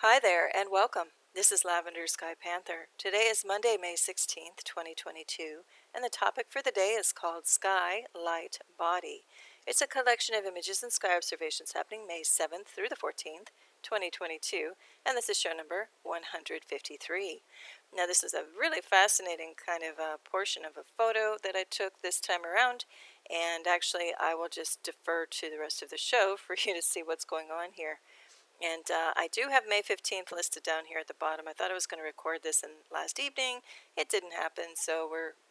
Hi there and welcome. This is Lavender Sky Panther. Today is Monday, May 16th, 2022, and the topic for the day is called Sky, Light, Body. It's a collection of images and sky observations happening May 7th through the 14th, 2022, and this is show number 153. Now, this is a really fascinating kind of portion of a photo that I took this time around, and actually, I will just defer to the rest of the show for you to see what's going on here. And I do have May 15th listed down here at the bottom. I thought I was going to record this last evening. It didn't happen, so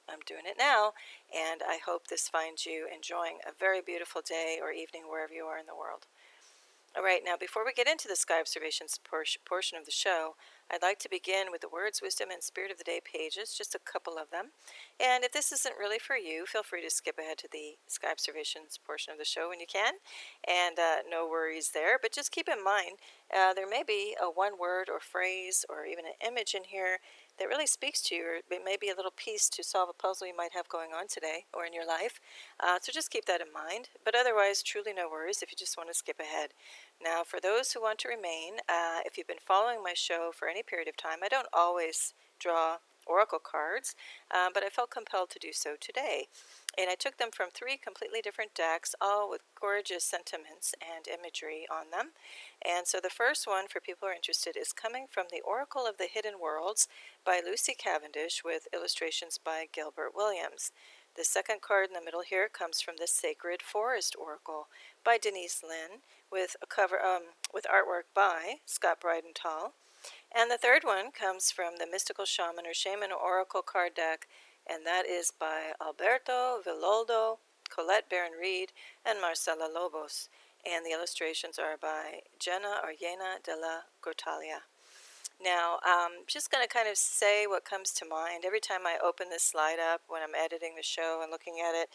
I'm doing it now. And I hope this finds you enjoying a very beautiful day or evening wherever you are in the world. All right, now before we get into the sky observations portion of the show, I'd like to begin with the words, wisdom, and spirit of the day pages, just a couple of them. And if this isn't really for you, feel free to skip ahead to the sky observations portion of the show when you can. And no worries there, but just keep in mind there may be a one word or phrase or even an image in here that really speaks to you, or it may be a little piece to solve a puzzle you might have going on today or in your life. So just keep that in mind. But otherwise, truly no worries if you just want to skip ahead. Now, for those who want to remain, if you've been following my show for any period of time, I don't always draw oracle cards, but I felt compelled to do so today. And I took them from 3 completely different decks, all with gorgeous sentiments and imagery on them. And so the first one, for people who are interested, is coming from the Oracle of the Hidden Worlds by Lucy Cavendish with illustrations by Gilbert Williams. The second card in the middle here comes from the Sacred Forest Oracle by Denise Lynn with a cover with artwork by Scott Brydenthal. And the third one comes from the Mystical Shaman or Shaman Oracle Card Deck, and that is by Alberto Villoldo, Colette Barron-Reed, and Marcela Lobos. And the illustrations are by Jenna Arjena de la Grotalia. Now, just going to kind of say what comes to mind. Every time I open this slide up when I'm editing the show and looking at it,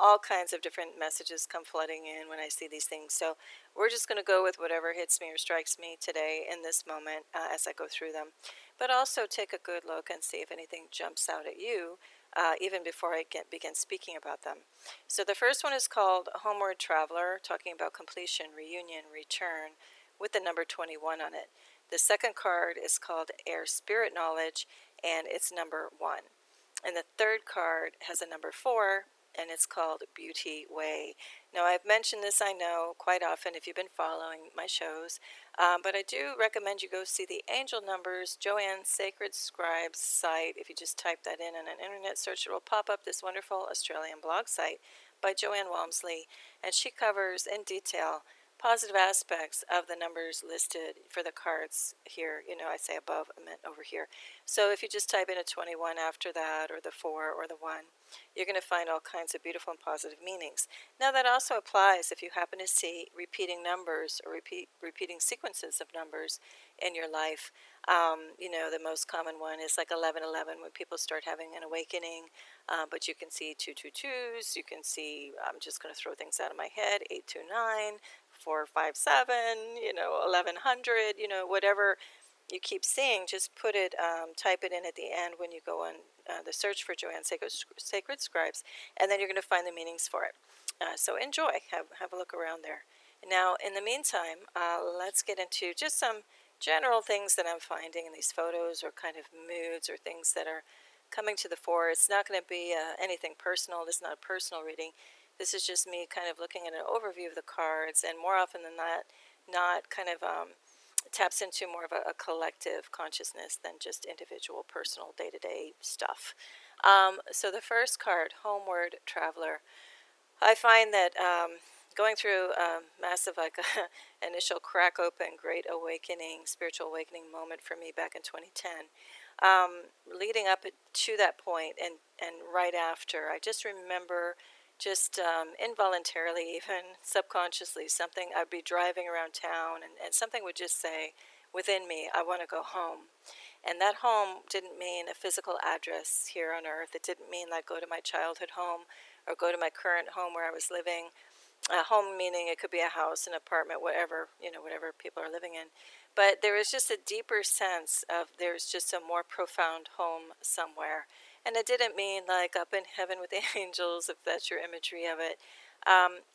all kinds of different messages come flooding in when I see these things. So we're just going to go with whatever hits me or strikes me today in this moment as I go through them. But also take a good look and see if anything jumps out at you even before I begin speaking about them. So the first one is called Homeward Traveller, talking about completion, reunion, return, with the number 21 on it. The second card is called Air Spirit Knowledge, and it's number 1. And the third card has a number 4, and it's called Beauty Way. Now, I've mentioned this, I know, quite often if you've been following my shows, but I do recommend you go see the Angel Numbers Joanne Sacred Scribes site. If you just type that in an internet search, it will pop up this wonderful Australian blog site by Joanne Walmsley, and she covers in detail positive aspects of the numbers listed for the cards here. I say above, I meant over here. So if you just type in a 21 after that, or the 4 or the 1, you're going to find all kinds of beautiful and positive meanings. Now, that also applies if you happen to see repeating numbers or repeating sequences of numbers in your life. The most common one is like 1111, when people start having an awakening. But you can see 222s. You can see, I'm just going to throw things out of my head, 829. 457, 1100, whatever you keep seeing, just put it, type it in at the end when you go on the search for Joanne Sacred Scribes, and then you're going to find the meanings for it. So enjoy, have a look around there. Now, in the meantime, let's get into just some general things that I'm finding in these photos, or kind of moods or things that are coming to the fore. It's not going to be anything personal. This is not a personal reading. This is just me kind of looking at an overview of the cards, and more often than not kind of taps into more of a collective consciousness than just individual, personal, day-to-day stuff. So the first card, Homeward Traveller. I find that going through a massive initial crack open, great awakening, spiritual awakening moment for me back in 2010, leading up to that point and right after, I just remember just involuntarily, even subconsciously, I'd be driving around town, and something would just say within me, I want to go home. And that home didn't mean a physical address here on earth. It didn't mean like go to my childhood home or go to my current home where I was living. Home meaning it could be a house, an apartment, whatever people are living in. But there was just a deeper sense of there's just a more profound home somewhere. And it didn't mean like up in heaven with the angels, if that's your imagery of it.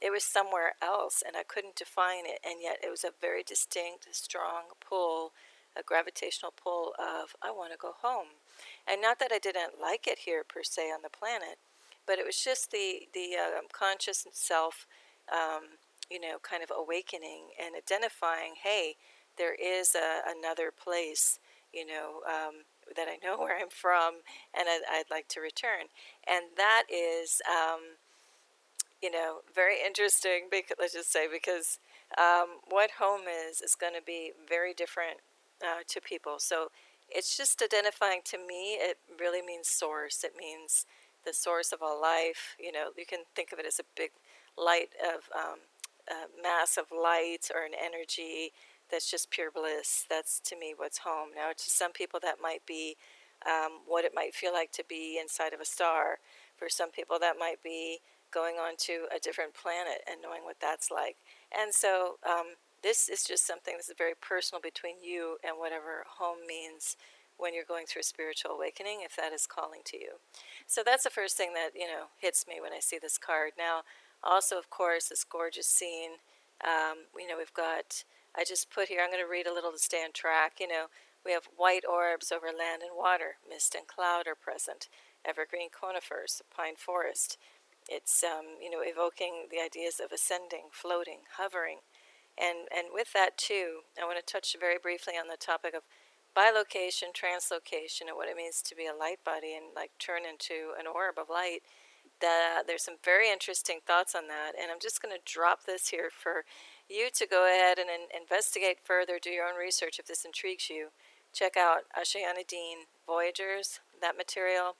It was somewhere else, and I couldn't define it, and yet it was a very distinct, strong pull, a gravitational pull of, I want to go home. And not that I didn't like it here, per se, on the planet, but it was just the conscious self, kind of awakening and identifying, hey, there is another place, that I know where I'm from, and I'd like to return. And that is, very interesting, because, let's just say, because what home is going to be very different to people. So it's just identifying, to me, it really means source. It means the source of all life. You can think of it as a big light of mass of light, or an energy that's just pure bliss. That's, to me, what's home. Now, to some people, that might be what it might feel like to be inside of a star. For some people, that might be going on to a different planet and knowing what that's like. And so this is just something that's very personal between you and whatever home means when you're going through a spiritual awakening, if that is calling to you. So that's the first thing that, hits me when I see this card. Now, also, of course, this gorgeous scene. We've got, I just put here, I'm going to read a little to stay on track. We have white orbs over land and water. Mist and cloud are present. Evergreen conifers, pine forest. It's, evoking the ideas of ascending, floating, hovering. And with that, too, I want to touch very briefly on the topic of bilocation, translocation, and what it means to be a light body and, like, turn into an orb of light. There's some very interesting thoughts on that, and I'm just going to drop this here for you to go ahead and investigate further, do your own research if this intrigues you. Check out Oceana Dean Voyagers, that material.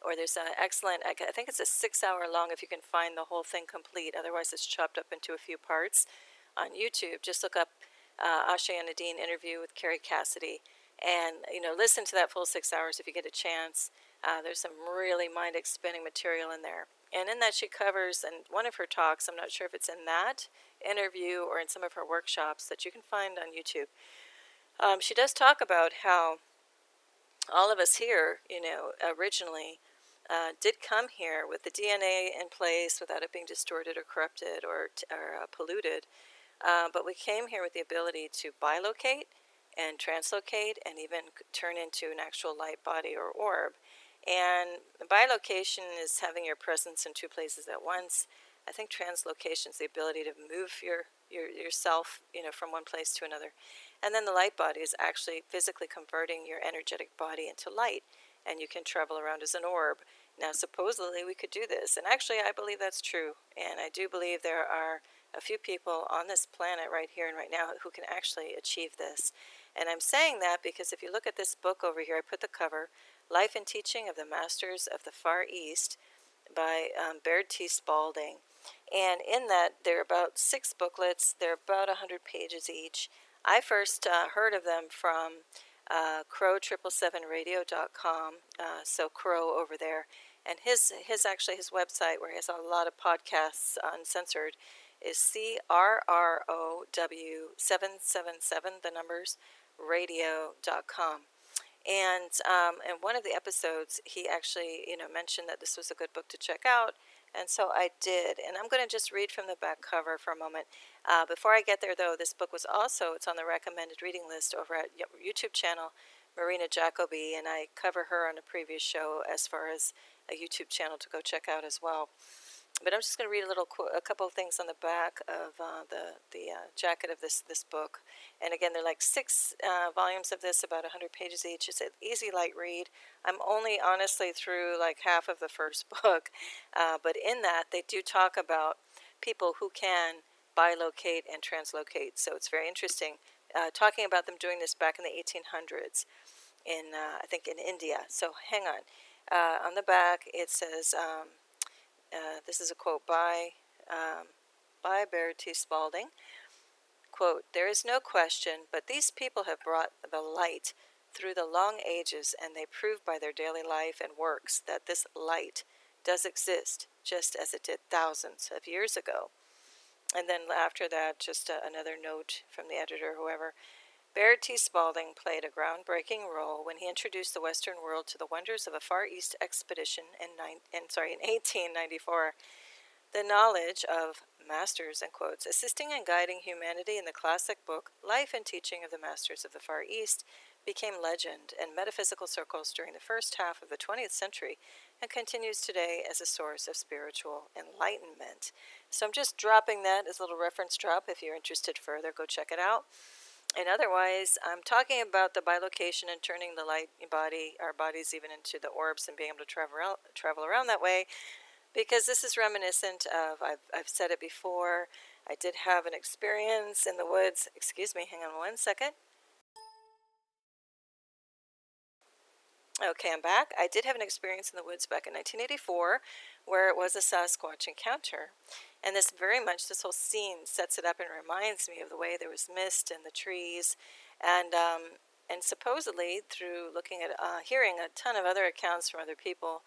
Or there's an excellent, I think it's a 6-hour long if you can find the whole thing complete. Otherwise, it's chopped up into a few parts on YouTube. Just look up Oceana Dean interview with Carrie Cassidy, and listen to that full 6 hours if you get a chance. There's some really mind-expanding material in there. And in that, she covers, and one of her talks, I'm not sure if it's in that interview or in some of her workshops that you can find on YouTube. She does talk about how all of us here, originally did come here with the DNA in place without it being distorted or corrupted or polluted. But we came here with the ability to bilocate and translocate and even turn into an actual light body or orb. And bilocation is having your presence in two places at once. I think translocation is the ability to move yourself, from one place to another. And then the light body is actually physically converting your energetic body into light, and you can travel around as an orb. Now, supposedly, we could do this, and actually, I believe that's true. And I do believe there are a few people on this planet right here and right now who can actually achieve this. And I'm saying that because if you look at this book over here, I put the cover, Life and Teaching of the Masters of the Far East by Baird T. Spalding. And in that, there are about 6 booklets. They're about 100 pages each. I first heard of them from crow777radio.com, so Crow over there. And his website, where he has a lot of podcasts uncensored, is CRROW777, the numbers, radio.com. And in one of the episodes, he actually, mentioned that this was a good book to check out. And so I did. And I'm going to just read from the back cover for a moment. Before I get there, though, this book was also, it's on the recommended reading list over at YouTube channel, Marina Jacoby. And I cover her on a previous show as far as a YouTube channel to go check out as well. But I'm just going to read a couple of things on the back of the jacket of this book. And again, they're like 6 volumes of this, about 100 pages each. It's an easy, light read. I'm only honestly through like half of the first book. But in that, they do talk about people who can bilocate and translocate. So it's very interesting. Talking about them doing this back in the 1800s in, I think, in India. So hang on. On the back, it says... this is a quote by Baird T. Spalding. Quote, "There is no question, but these people have brought the light through the long ages, and they prove by their daily life and works that this light does exist, just as it did thousands of years ago." And then after that, just another note from the editor, whoever. Baird T. Spalding played a groundbreaking role when he introduced the Western world to the wonders of a Far East expedition in 1894. The knowledge of masters, in quotes, assisting and guiding humanity in the classic book Life and Teaching of the Masters of the Far East became legend in metaphysical circles during the first half of the 20th century and continues today as a source of spiritual enlightenment. So I'm just dropping that as a little reference drop. If you're interested further, go check it out. And otherwise, I'm talking about the bilocation and turning the light body, our bodies even into the orbs and being able to travel around that way, because this is reminiscent of, I've said it before, I did have an experience in the woods. Excuse me, hang on one second. Okay, I'm back. I did have an experience in the woods back in 1984 where it was a Sasquatch encounter. And this whole scene sets it up and reminds me of the way there was mist in the trees. And supposedly, through looking at, hearing a ton of other accounts from other people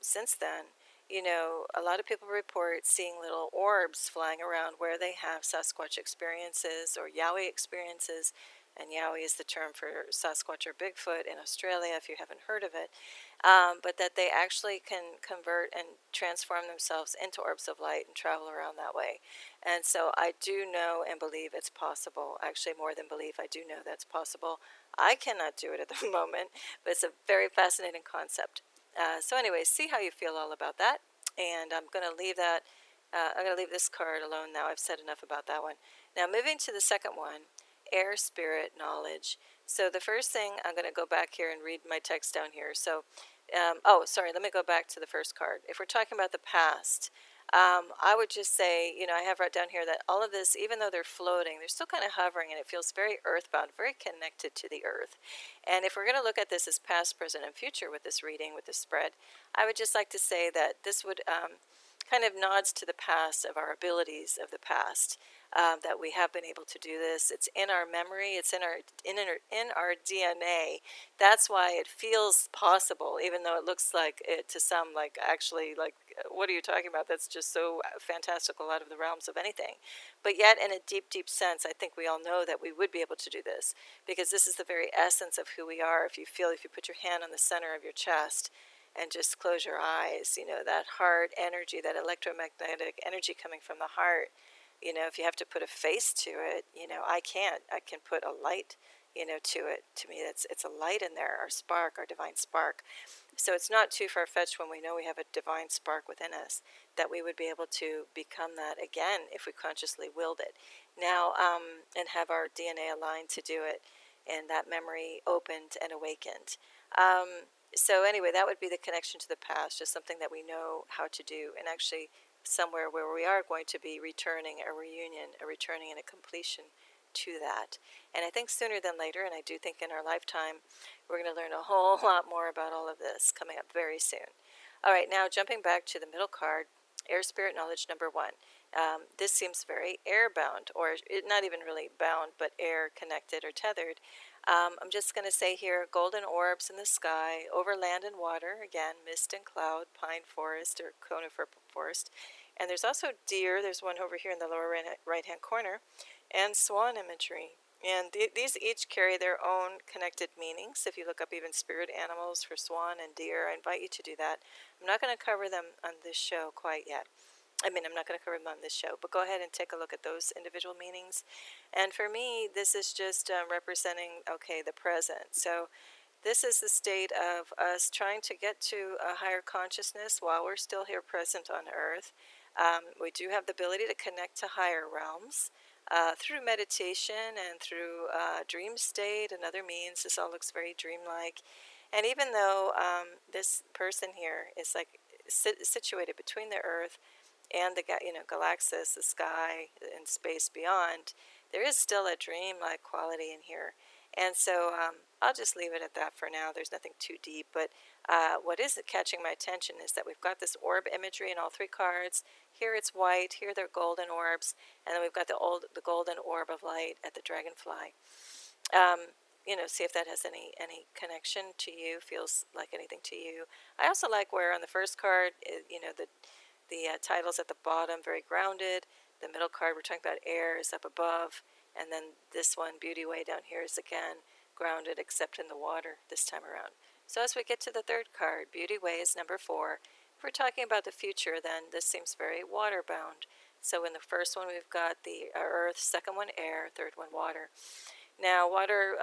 since then, a lot of people report seeing little orbs flying around where they have Sasquatch experiences or Yowie experiences. And Yowie is the term for Sasquatch or Bigfoot in Australia, if you haven't heard of it. But that they actually can convert and transform themselves into orbs of light and travel around that way. And so I do know and believe it's possible. Actually, more than believe, I do know that's possible. I cannot do it at the moment, but it's a very fascinating concept. So anyway, see how you feel all about that. And I'm going to leave that. I'm going to leave this card alone now. I've said enough about that one. Now, moving to the second one, air, spirit, knowledge. So the first thing, I'm going to go back here and read my text down here. So, let me go back to the first card. If we're talking about the past, I would just say, I have right down here that all of this, even though they're floating, they're still kind of hovering, and it feels very earthbound, very connected to the earth. And if we're going to look at this as past, present, and future with this reading, with this spread, I would just like to say that this would kind of nods to the past of our abilities of the past. That we have been able to do this. It's in our memory. It's in our DNA. That's why it feels possible, even though it looks like it to some like actually like what are you talking about? That's just so fantastical, out of the realms of anything. But yet, in a deep, deep sense, I think we all know that we would be able to do this, because this is the very essence of who we are. If you put your hand on the center of your chest and just close your eyes, that heart energy, that electromagnetic energy coming from the heart. If you have to put a face to it, I can't. I can put a light, to it. To me, it's a light in there, our spark, our divine spark. So it's not too far-fetched when we know we have a divine spark within us that we would be able to become that again if we consciously willed it. Now, and have our DNA aligned to do it, and that memory opened and awakened. So anyway, that would be the connection to the past, just something that we know how to do, and actually somewhere where we are going to be returning a reunion, a returning and a completion to that. And I think sooner than later, and I do think in our lifetime, we're going to learn a whole lot more about all of this coming up very soon. All right, now jumping back to the middle card, air, spirit, knowledge, number one. This seems very air-bound, or not even really bound, but air connected or tethered. I'm just going to say here, golden orbs in the sky, over land and water, again, mist and cloud, pine forest or conifer forest. And there's also deer, there's one over here in the lower right-hand corner, and swan imagery. And these each carry their own connected meanings. If you look up even spirit animals for swan and deer, I invite you to do that. I'm not going to cover them on this show quite yet. I'm not going to cover them on this show, but go ahead and take a look at those individual meanings. And for me, this is just representing, the present. So this is the state of us trying to get to a higher consciousness while we're still here present on Earth. We do have the ability to connect to higher realms through meditation and through dream state and other means. This all looks very dreamlike. And even though this person here is like situated between the Earth and the galaxis, the sky, and space beyond, there is still a dream-like quality in here. And so I'll just leave it at that for now. There's nothing too deep. But what is catching my attention is that we've got this orb imagery in all three cards. Here it's white. Here they're golden orbs. And then we've got the golden orb of light at the dragonfly. See if that has any connection to you, feels like anything to you. I also like where on the first card, the title's at the bottom, very grounded. The middle card, we're talking about air, is up above. And then this one, Beauty Way, down here is again grounded except in the water this time around. So as we get to the third card, Beauty Way is number 4. If we're talking about the future, then this seems very water-bound. So in the first one, we've got the earth, second one air, third one water. Now, water,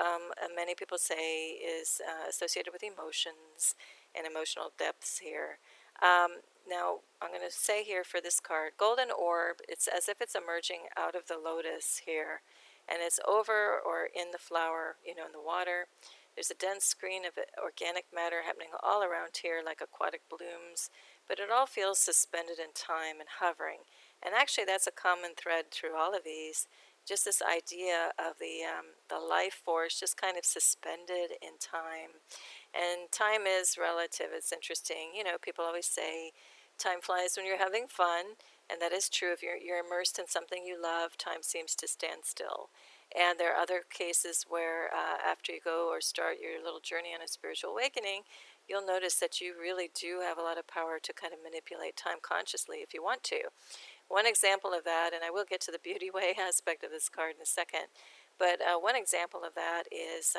many people say, is associated with emotions and emotional depths here. Now, I'm going to say here for this card, golden orb, it's as if it's emerging out of the lotus here, and it's over or in the flower, in the water. There's a dense screen of organic matter happening all around here, like aquatic blooms, but it all feels suspended in time and hovering. And actually, that's a common thread through all of these. Just this idea of the life force just kind of suspended in time. And time is relative. It's interesting. People always say time flies when you're having fun. And that is true. If you're immersed in something you love, time seems to stand still. And there are other cases where after you go or start your little journey on a spiritual awakening, you'll notice that you really do have a lot of power to kind of manipulate time consciously if you want to. One example of that, and I will get to the beauty way aspect of this card in a second, but one example of that is,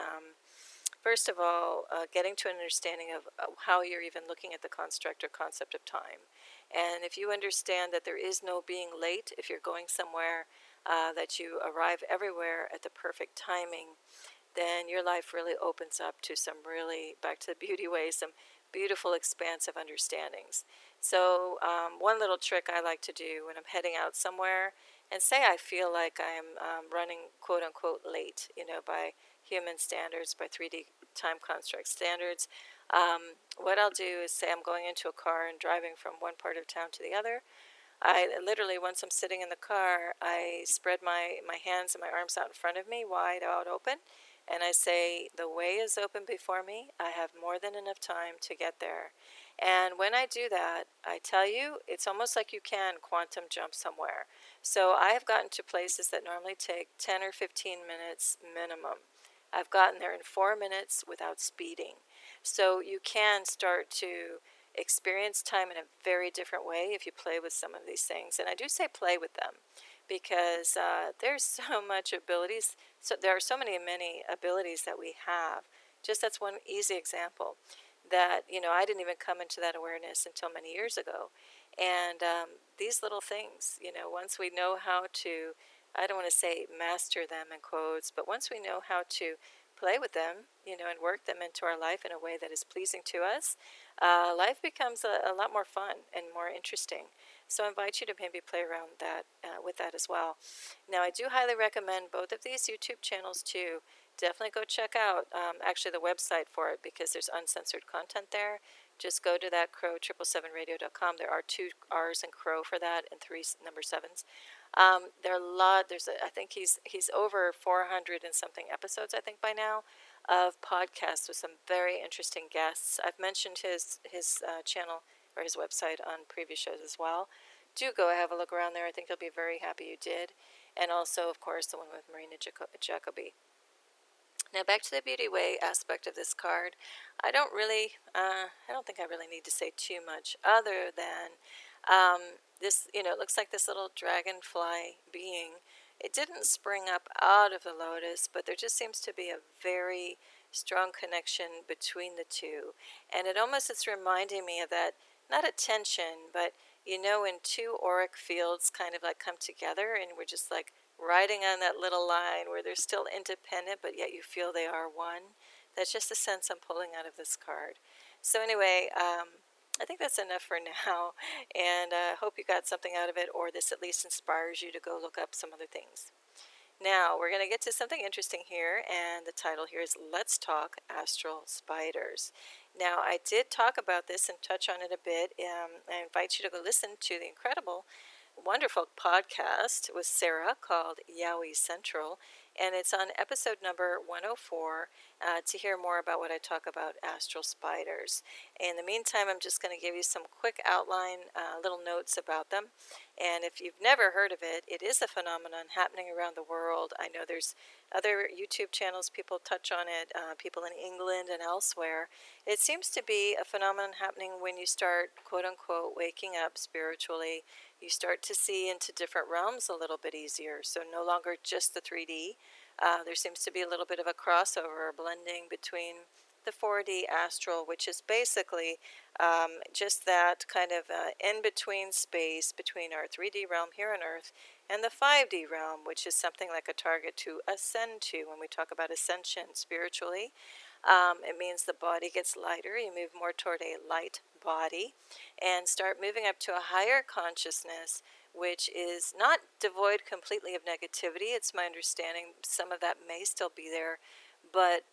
first of all, getting to an understanding of how you're even looking at the construct or concept of time. And if you understand that there is no being late if you're going somewhere, that you arrive everywhere at the perfect timing, then your life really opens up to some really, back to the beauty way, some beautiful expansive understandings. So one little trick I like to do when I'm heading out somewhere, and say I feel like I'm running quote-unquote late, by human standards, by 3D time construct standards, what I'll do is say I'm going into a car and driving from one part of town to the other. I literally, once I'm sitting in the car, I spread my hands and my arms out in front of me, wide out open, and I say, the way is open before me. I have more than enough time to get there. And when I do that, I tell you, it's almost like you can quantum jump somewhere. So I have gotten to places that normally take 10 or 15 minutes minimum. I've gotten there in 4 minutes without speeding. So you can start to experience time in a very different way if you play with some of these things. And I do say play with them because there's so much abilities. So there are so many abilities that we have. Just that's one easy example that, I didn't even come into that awareness until many years ago. And these little things, once we know how to, I don't want to say master them in quotes, but once we know how to play with them, and work them into our life in a way that is pleasing to us, life becomes a lot more fun and more interesting. So I invite you to maybe play around that with that as well. Now, I do highly recommend both of these YouTube channels too. Definitely go check out actually the website for it because there's uncensored content there. Just go to that crow777radio.com. There are 2 R's in crow for that and 3 number 7s. There are a lot. I think he's over 400 and something episodes, I think, by now, of podcasts with some very interesting guests. I've mentioned his channel or his website on previous shows as well. Do go have a look around there. I think you'll be very happy you did. And also, of course, the one with Marina Jacobi. Now back to the beauty way aspect of this card. I don't think I really need to say too much other than this, it looks like this little dragonfly being. It didn't spring up out of the lotus, but there just seems to be a very strong connection between the two. And it's reminding me of that, not a tension, but when 2 auric fields kind of like come together and we're just like riding on that little line where they're still independent, but yet you feel they are one. That's just the sense I'm pulling out of this card. So anyway, I think that's enough for now, and I hope you got something out of it, or this at least inspires you to go look up some other things. Now, we're going to get to something interesting here, and the title here is Let's Talk Astral Spiders. Now, I did talk about this and touch on it a bit. I invite you to go listen to the incredible, wonderful podcast with Sarah called Yowie Central, and it's on episode number 104 to hear more about what I talk about astral spiders. In the meantime, I'm just going to give you some quick outline, little notes about them. And if you've never heard of it, it is a phenomenon happening around the world. I know there's other YouTube channels, people touch on it, people in England and elsewhere. It seems to be a phenomenon happening when you start, quote unquote, waking up spiritually. You start to see into different realms a little bit easier. So no longer just the 3D. There seems to be a little bit of a crossover, a blending between the 4D astral, which is basically just that kind of in-between space between our 3D realm here on Earth and the 5D realm, which is something like a target to ascend to when we talk about ascension spiritually. It means the body gets lighter. You move more toward a light body and start moving up to a higher consciousness, which is not devoid completely of negativity. It's my understanding some of that may still be there, but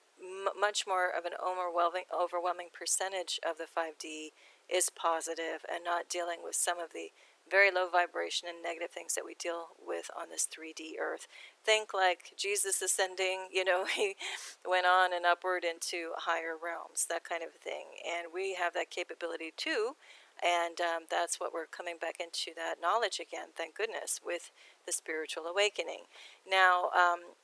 much more of an overwhelming percentage of the 5D is positive and not dealing with some of the very low vibration and negative things that we deal with on this 3D Earth. Think like Jesus ascending, he went on and upward into higher realms, that kind of thing. And we have that capability too. And that's what we're coming back into, that knowledge again, thank goodness, with the spiritual awakening. Now,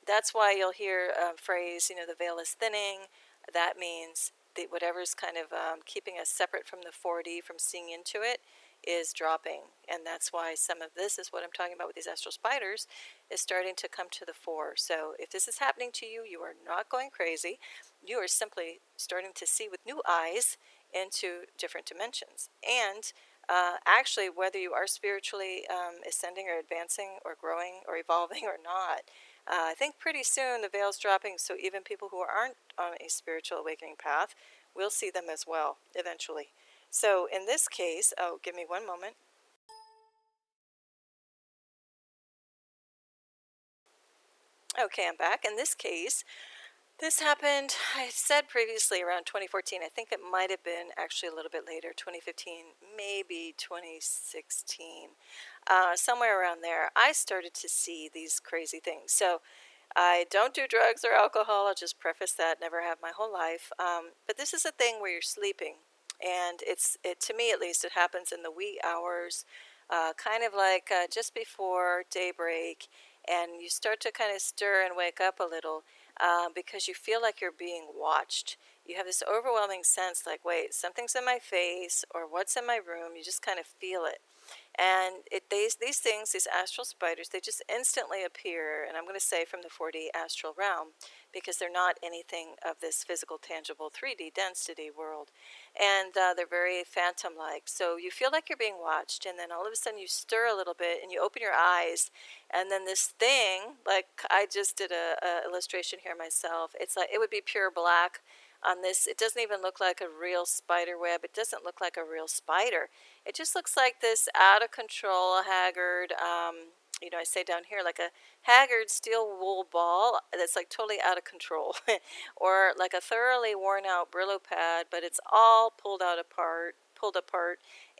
that's why you'll hear a phrase, the veil is thinning. That means that whatever's kind of keeping us separate from the 4D, from seeing into it, is dropping. And that's why some of this is what I'm talking about with these astral spiders is starting to come to the fore. So if this is happening to you, you are not going crazy. You are simply starting to see with new eyes into different dimensions. And actually, whether you are spiritually ascending or advancing or growing or evolving or not, I think pretty soon the veil's dropping, so even people who aren't on a spiritual awakening path will see them as well eventually. So in this case, give me one moment. Okay, I'm back. In this case, this happened, I said previously, around 2014. I think it might have been actually a little bit later, 2015, maybe 2016, somewhere around there. I started to see these crazy things. So I don't do drugs or alcohol. I'll just preface that. Never have my whole life. But this is a thing where you're sleeping. And to me, at least, it happens in the wee hours, kind of like just before daybreak. And you start to kind of stir and wake up a little because you feel like you're being watched. You have this overwhelming sense like, wait, something's in my face or what's in my room. You just kind of feel it. And these things, these astral spiders, they just instantly appear, and I'm going to say from the 4D astral realm, because they're not anything of this physical, tangible 3D density world. And they're very phantom-like. So you feel like you're being watched, and then all of a sudden you stir a little bit, and you open your eyes, and then this thing, like I just did a illustration here myself, it's like it would be pure black on this. It doesn't even look like a real spider web. It doesn't look like a real spider. It just looks like this out of control, haggard, I say down here, like a haggard steel wool ball that's like totally out of control. Or like a thoroughly worn out Brillo pad, but it's all pulled apart,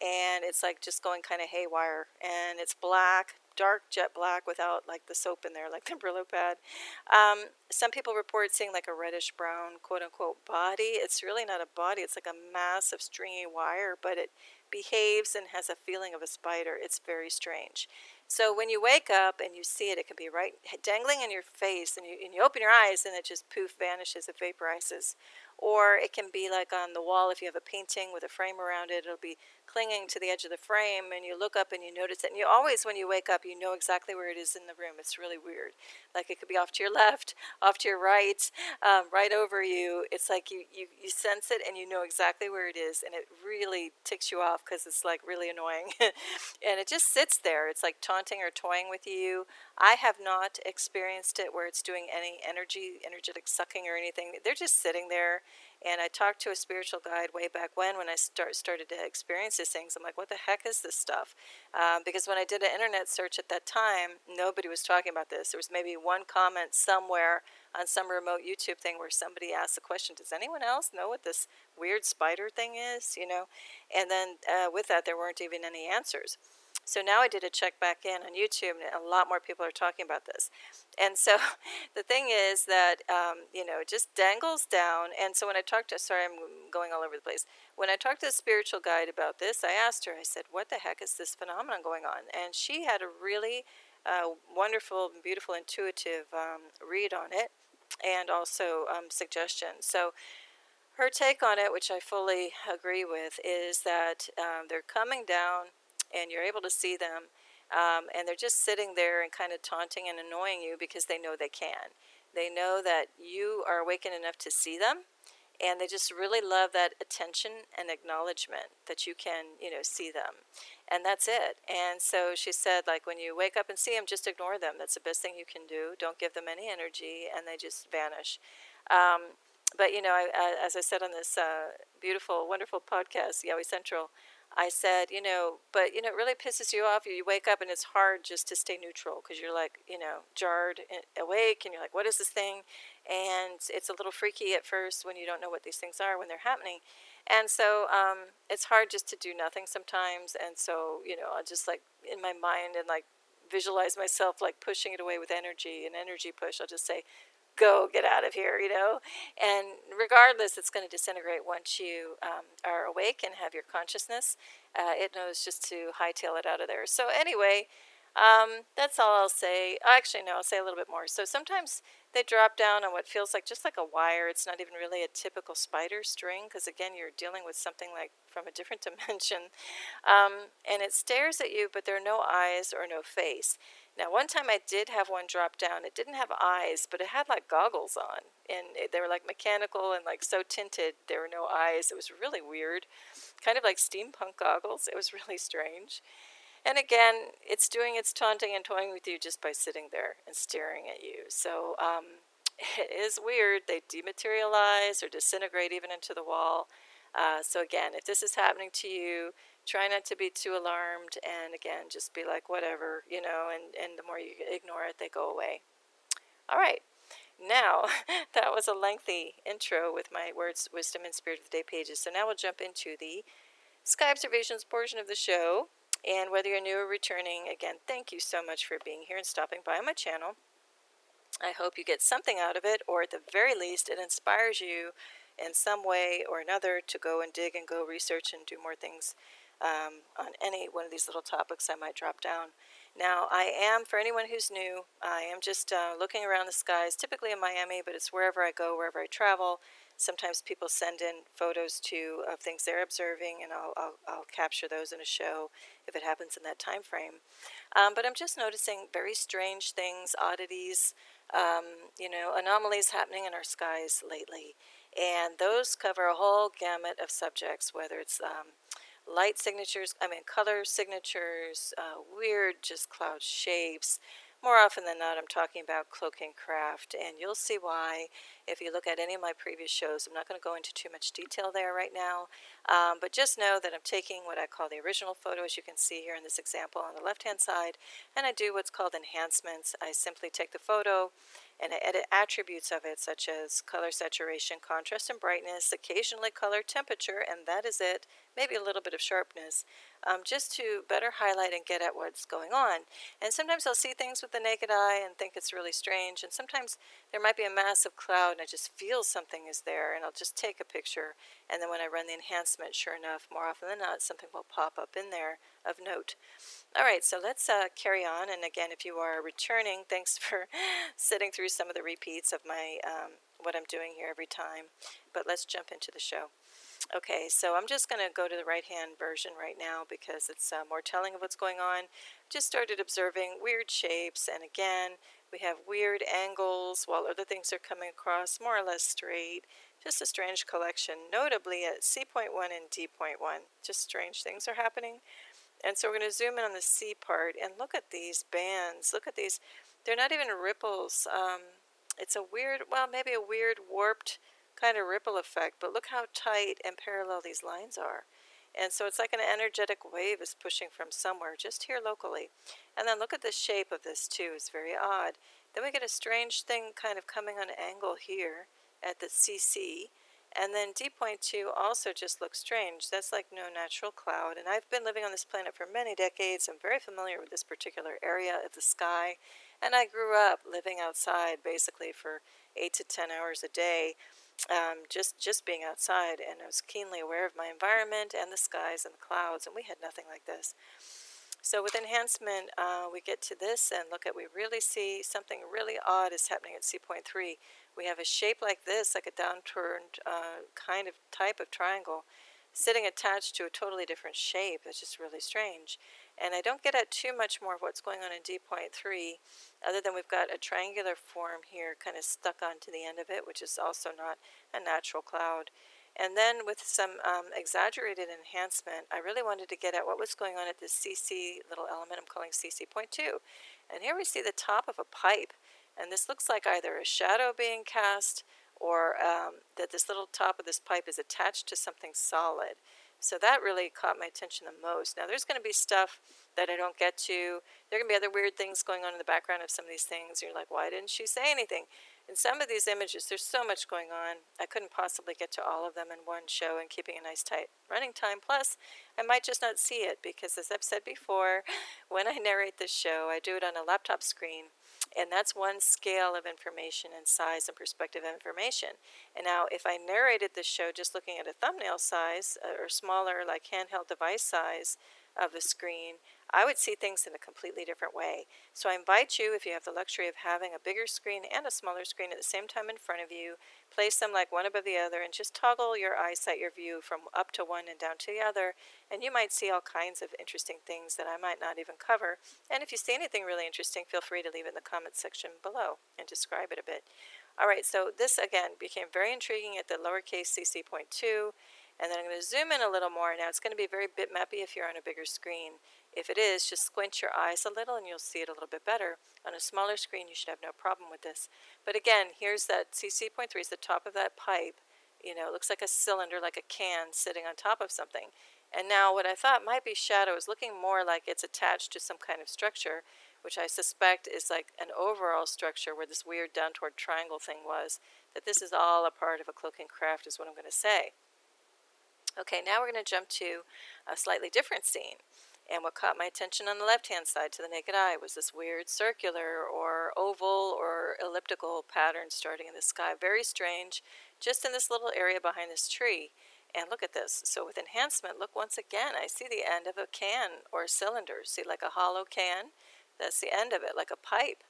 and it's like just going kind of haywire. And it's black, dark jet black without like the soap in there, like the Brillo pad. Some people report seeing like a reddish brown, quote unquote, body. It's really not a body. It's like a mass of stringy wire, but it behaves and has a feeling of a spider. It's very strange. So when you wake up and you see it, it can be right dangling in your face, and you open your eyes and it just poof vanishes, it vaporizes. Or it can be like on the wall, if you have a painting with a frame around it, it'll be clinging to the edge of the frame, and you look up and you notice it. And you always, when you wake up, you know exactly where it is in the room. It's really weird. Like it could be off to your left, off to your right, right over you. It's like you sense it and you know exactly where it is, and it really ticks you off because it's like really annoying. And it just sits there. It's like taunting or toying with you. I have not experienced it where it's doing any energetic sucking or anything. They're just sitting there. And I talked to a spiritual guide way back when I started to experience these things. I'm like, what the heck is this stuff? Because when I did an internet search at that time, nobody was talking about this. There was maybe one comment somewhere on some remote YouTube thing where somebody asked the question, does anyone else know what this weird spider thing is? And then with that, there weren't even any answers. So now I did a check back in on YouTube, and a lot more people are talking about this. And so the thing is that, it just dangles down. And so when I talked to, sorry, I'm going all over the place. When I talked to a spiritual guide about this, I asked her, I said, what the heck is this phenomenon going on? And she had a really wonderful, beautiful, intuitive read on it, and also suggestions. So her take on it, which I fully agree with, is that they're coming down and you're able to see them, and they're just sitting there and kind of taunting and annoying you because they know they can. They know that you are awakened enough to see them, and they just really love that attention and acknowledgement that you can, see them. And that's it. And so she said, like, when you wake up and see them, just ignore them. That's the best thing you can do. Don't give them any energy, and they just vanish. But, as I said on this beautiful, wonderful podcast, Yowie Central, I said, but, it really pisses you off. You wake up and it's hard just to stay neutral because you're like, jarred awake and you're like, what is this thing? And it's a little freaky at first when you don't know what these things are when they're happening. And so it's hard just to do nothing sometimes. And so, I just like in my mind and like visualize myself like pushing it away with energy, an energy push. I'll just say, go, get out of here, And regardless, it's going to disintegrate once you are awake and have your consciousness. It knows just to hightail it out of there. So anyway, that's all I'll say. Actually, no, I'll say a little bit more. So sometimes they drop down on what feels like just like a wire. It's not even really a typical spider string because, again, you're dealing with something like from a different dimension. And it stares at you, but there are no eyes or no face. Now, one time I did have one drop down. It didn't have eyes, but it had like goggles on. And they were like mechanical and like so tinted. There were no eyes. It was really weird. Kind of like steampunk goggles. It was really strange. And again, it's doing its taunting and toying with you just by sitting there and staring at you. So it is weird. They dematerialize or disintegrate even into the wall. So again, if this is happening to you, try not to be too alarmed. And again, just be like, whatever, and the more you ignore it, they go away. All right. Now, that was a lengthy intro with my words, wisdom, and spirit of the day pages. So now we'll jump into the sky observations portion of the show. And whether you're new or returning, again, thank you so much for being here and stopping by my channel. I hope you get something out of it, or at the very least, it inspires you in some way or another to go and dig and go research and do more things on any one of these little topics I might drop down. Now, I am, for anyone who's new, I am just looking around the skies, typically in Miami, but it's wherever I go, wherever I travel. Sometimes people send in photos too of things they're observing, and I'll capture those in a show if it happens in that time frame. But I'm just noticing very strange things, oddities, anomalies happening in our skies lately. And those cover a whole gamut of subjects, whether it's light signatures, color signatures, weird just cloud shapes. More often than not, I'm talking about cloaking craft, and you'll see why if you look at any of my previous shows. I'm not going to go into too much detail there right now, but just know that I'm taking what I call the original photo, as you can see here in this example on the left-hand side, and I do what's called enhancements. I simply take the photo and I edit attributes of it, such as color saturation, contrast, and brightness, occasionally color temperature, and that is it, maybe a little bit of sharpness, just to better highlight and get at what's going on. And sometimes I'll see things with the naked eye and think it's really strange, and sometimes there might be a massive cloud and I just feel something is there, and I'll just take a picture, and then when I run the enhancement, sure enough, more often than not, something will pop up in there of note. All right, so let's carry on. And again, if you are returning, thanks for sitting through some of the repeats of my what I'm doing here every time. But let's jump into the show. Okay, so I'm just going to go to the right-hand version right now because it's more telling of what's going on. Just started observing weird shapes, and again, we have weird angles while other things are coming across more or less straight. Just a strange collection, notably at C.1 and D.1. Just strange things are happening. And so we're going to zoom in on the C part and look at these bands. Look at these. They're not even ripples. It's a weird, well, maybe a weird warped kind of ripple effect, but look how tight and parallel these lines are. And so it's like an energetic wave is pushing from somewhere, just here locally. And then look at the shape of this too. It's very odd. Then we get a strange thing kind of coming on an angle here at the CC. And then D.2 also just looks strange. That's like no natural cloud. And I've been living on this planet for many decades. I'm very familiar with this particular area of the sky. And I grew up living outside basically for 8 to 10 hours a day, just being outside. And I was keenly aware of my environment and the skies and the clouds. And we had nothing like this. So with enhancement, we get to this and look at, we really see something really odd is happening at C.3. We have a shape like this, like a downturned kind of type of triangle, sitting attached to a totally different shape. That's just really strange. And I don't get at too much more of what's going on in D.3. other than we've got a triangular form here kind of stuck onto the end of it, which is also not a natural cloud. And then with some exaggerated enhancement, I really wanted to get at what was going on at this CC little element I'm calling CC.2. And here we see the top of a pipe. And this looks like either a shadow being cast or that this little top of this pipe is attached to something solid. So that really caught my attention the most. Now there's going to be stuff that I don't get to. There are going to be other weird things going on in the background of some of these things. You're like, why didn't she say anything? In some of these images, there's so much going on. I couldn't possibly get to all of them in one show and keeping a nice tight running time. Plus, I might just not see it because, as I've said before, when I narrate this show, I do it on a laptop screen. And that's one scale of information and size and perspective of information. And now if I narrated this show just looking at a thumbnail size or smaller like handheld device size of the screen, I would see things in a completely different way. So I invite you, if you have the luxury of having a bigger screen and a smaller screen at the same time in front of you, place them like one above the other and just toggle your eyesight, your view from up to one and down to the other, and you might see all kinds of interesting things that I might not even cover. And if you see anything really interesting, feel free to leave it in the comments section below and describe it a bit. All right, so this again became very intriguing at the lowercase cc.2, and then I'm going to zoom in a little more. Now it's going to be very bitmappy if you're on a bigger screen. If it is, just squint your eyes a little and you'll see it a little bit better. On a smaller screen, you should have no problem with this. But again, here's that CC.3 is the top of that pipe. You know, it looks like a cylinder, like a can sitting on top of something. And now what I thought might be shadow is looking more like it's attached to some kind of structure, which I suspect is like an overall structure where this weird down toward triangle thing was. That this is all a part of a cloak and craft is what I'm going to say. Okay, now we're going to jump to a slightly different scene. And what caught my attention on the left-hand side to the naked eye was this weird circular or oval or elliptical pattern starting in the sky. Very strange, just in this little area behind this tree. And look at this. So with enhancement, look once again, I see the end of a can or a cylinder. See, like a hollow can? That's the end of it, like a pipe.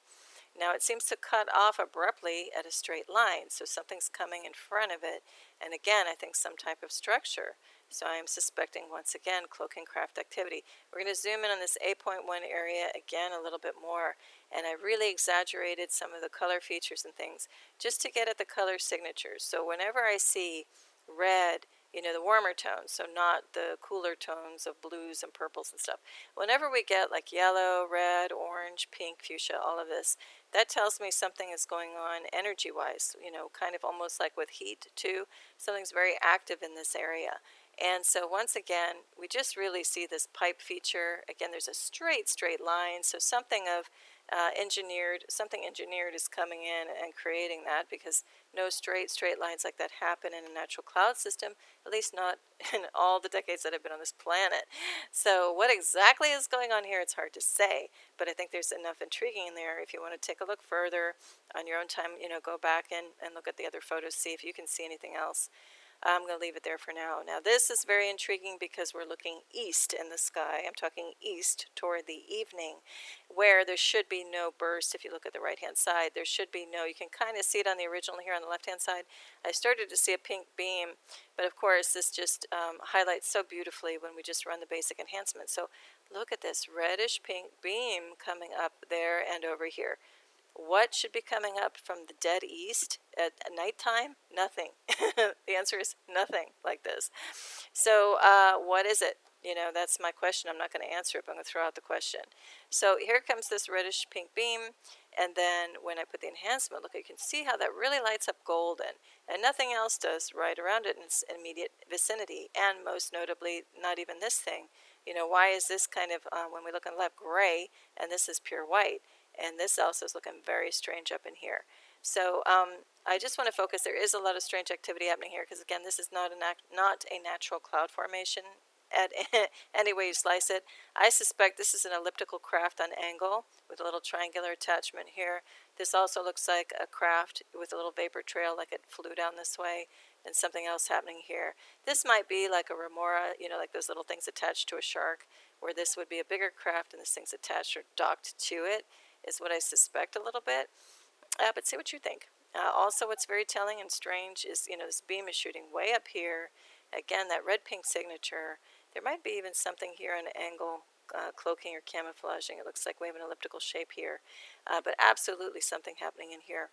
Now it seems to cut off abruptly at a straight line, so something's coming in front of it. And again, I think some type of structure. So I am suspecting, once again, cloak and craft activity. We're going to zoom in on this 8.1 area again a little bit more. And I really exaggerated some of the color features and things just to get at the color signatures. So whenever I see red, you know, the warmer tones, so not the cooler tones of blues and purples and stuff. Whenever we get like yellow, red, orange, pink, fuchsia, all of this, that tells me something is going on energy-wise, you know, kind of almost like with heat too. Something's very active in this area. And so once again, we just really see this pipe feature. Again, there's a straight line, so something of something engineered is coming in and creating that, because no straight lines like that happen in a natural cloud system, at least not in all the decades that I've been on this planet. So what exactly is going on here, it's hard to say, but I think there's enough intriguing in there. If you want to take a look further on your own time, you know, go back and look at the other photos, see if you can see anything else. I'm going to leave it there for now. Now this is very intriguing because we're looking east in the sky. I'm talking east toward the evening, where there should be no burst. If you look at the right hand side, there should be no, you can kind of see it on the original here on the left hand side. I started to see a pink beam, but of course this just highlights so beautifully when we just run the basic enhancement. So look at this reddish pink beam coming up there and over here. What should be coming up from the dead east at nighttime? Nothing. The answer is nothing like this. So what is it? You know, that's my question. I'm not going to answer it, but I'm going to throw out the question. So here comes this reddish pink beam, and then when I put the enhancement, look, you can see how that really lights up golden, and nothing else does right around it in its immediate vicinity, and most notably, not even this thing. You know, why is this kind of, when we look on the left, gray, and this is pure white? And this also is looking very strange up in here. So I just want to focus. There is a lot of strange activity happening here because, again, this is not a natural cloud formation at any way you slice it. I suspect this is an elliptical craft on angle with a little triangular attachment here. This also looks like a craft with a little vapor trail, like it flew down this way, and something else happening here. This might be like a remora, you know, like those little things attached to a shark, where this would be a bigger craft and this thing's attached or docked to it, is what I suspect a little bit. But see what you think. Also, what's very telling and strange is, you know, this beam is shooting way up here. Again, that red-pink signature. There might be even something here on an angle cloaking or camouflaging. It looks like we have an elliptical shape here, but absolutely something happening in here.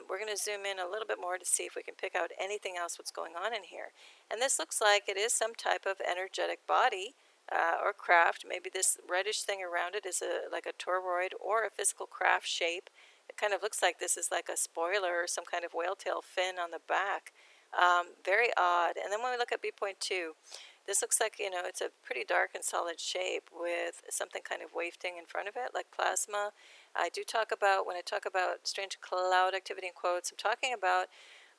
We're going to zoom in a little bit more to see if we can pick out anything else what's going on in here. And this looks like it is some type of energetic body or craft. Maybe this reddish thing around it is like a toroid or a physical craft shape. It kind of looks like this is like a spoiler or some kind of whale tail fin on the back. Very odd. And then when we look at B.2, this looks like, it's a pretty dark and solid shape with something kind of wafting in front of it, like plasma. When I talk about strange cloud activity in quotes, I'm talking about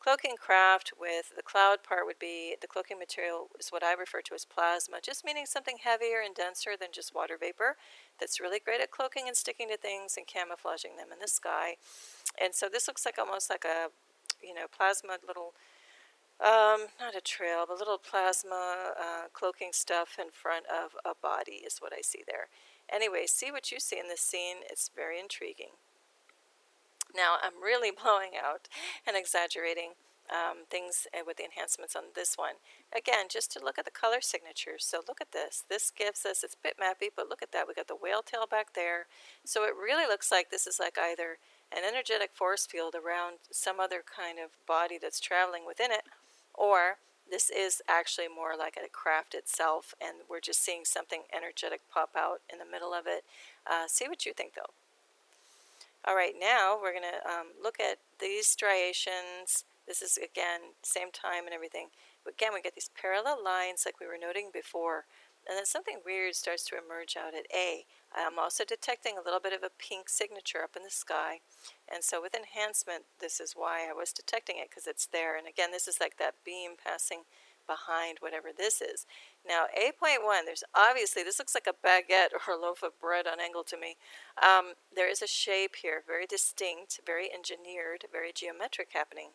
cloaking craft with the cloud part would be, the cloaking material is what I refer to as plasma, just meaning something heavier and denser than just water vapor that's really great at cloaking and sticking to things and camouflaging them in the sky. And so this looks like almost like a, plasma little, not a trail, but little plasma cloaking stuff in front of a body is what I see there. Anyway, see what you see in this scene. It's very intriguing. Now, I'm really blowing out and exaggerating things with the enhancements on this one. Again, just to look at the color signatures. So look at this. This gives us, it's bitmappy, but look at that. We got the whale tail back there. So it really looks like this is like either an energetic force field around some other kind of body that's traveling within it, or this is actually more like a craft itself, and we're just seeing something energetic pop out in the middle of it. See what you think, though. All right, now we're going to look at these striations. This is, again, same time and everything. Again, we get these parallel lines like we were noting before, and then something weird starts to emerge out at A. I'm also detecting a little bit of a pink signature up in the sky, and so with enhancement, this is why I was detecting it, because it's there. And again, this is like that beam passing behind whatever this is. Now, A.1, there's obviously, this looks like a baguette or a loaf of bread on angle to me. There is a shape here, very distinct, very engineered, very geometric happening.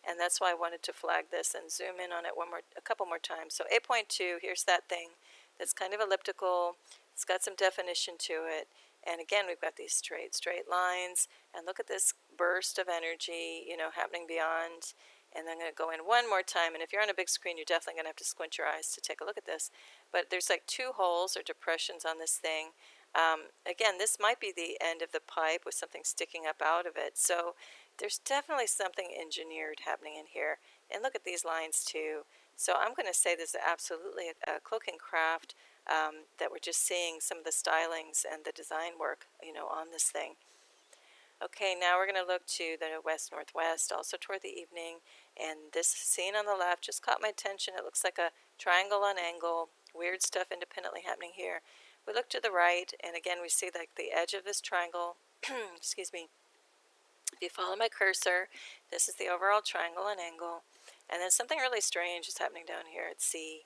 And that's why I wanted to flag this and zoom in on it a couple more times. So A.2, here's that thing that's kind of elliptical. It's got some definition to it. And again, we've got these straight lines. And look at this burst of energy, happening beyond. And then I'm going to go in one more time. And if you're on a big screen, you're definitely going to have to squint your eyes to take a look at this. But there's like 2 holes or depressions on this thing. Again, this might be the end of the pipe with something sticking up out of it. So there's definitely something engineered happening in here. And look at these lines too. So I'm going to say this is absolutely a cloaking craft that we're just seeing some of the stylings and the design work, on this thing. Okay, now we're going to look to the west-northwest, also toward the evening, and this scene on the left just caught my attention. It looks like a triangle on angle, weird stuff independently happening here. We look to the right, and again we see like the edge of this triangle, excuse me. If you follow my cursor, this is the overall triangle on angle, and then something really strange is happening down here at C.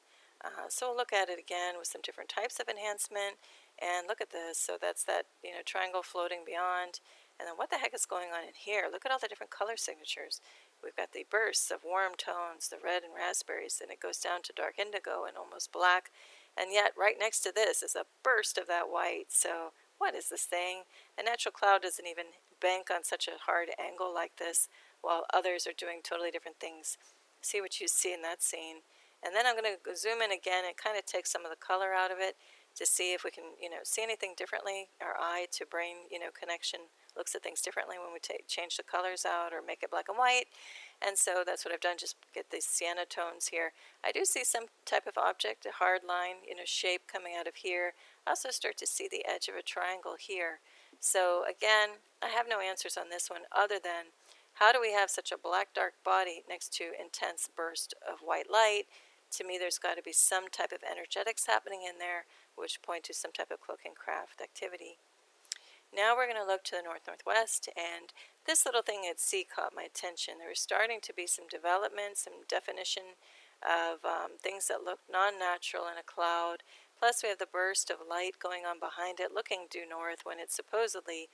So we'll look at it again with some different types of enhancement, and look at this. So that's that, triangle floating beyond. And then what the heck is going on in here? Look at all the different color signatures. We've got the bursts of warm tones, the red and raspberries, and it goes down to dark indigo and almost black. And yet, right next to this is a burst of that white. So what is this thing? A natural cloud doesn't even bank on such a hard angle like this, while others are doing totally different things. See what you see in that scene. And then I'm going to zoom in again and kind of take some of the color out of it to see if we can, see anything differently. Our eye to brain, connection looks at things differently when we change the colors out or make it black and white. And so that's what I've done, just get these sienna tones here. I do see some type of object, a hard line, shape coming out of here. I also start to see the edge of a triangle here. So again, I have no answers on this one other than how do we have such a black dark body next to intense burst of white light? To me, there's got to be some type of energetics happening in there, which point to some type of cloaking craft activity. Now we're going to look to the north-northwest, and this little thing at sea caught my attention. There was starting to be some development, some definition of things that look non-natural in a cloud. Plus we have the burst of light going on behind it, looking due north when it's supposedly,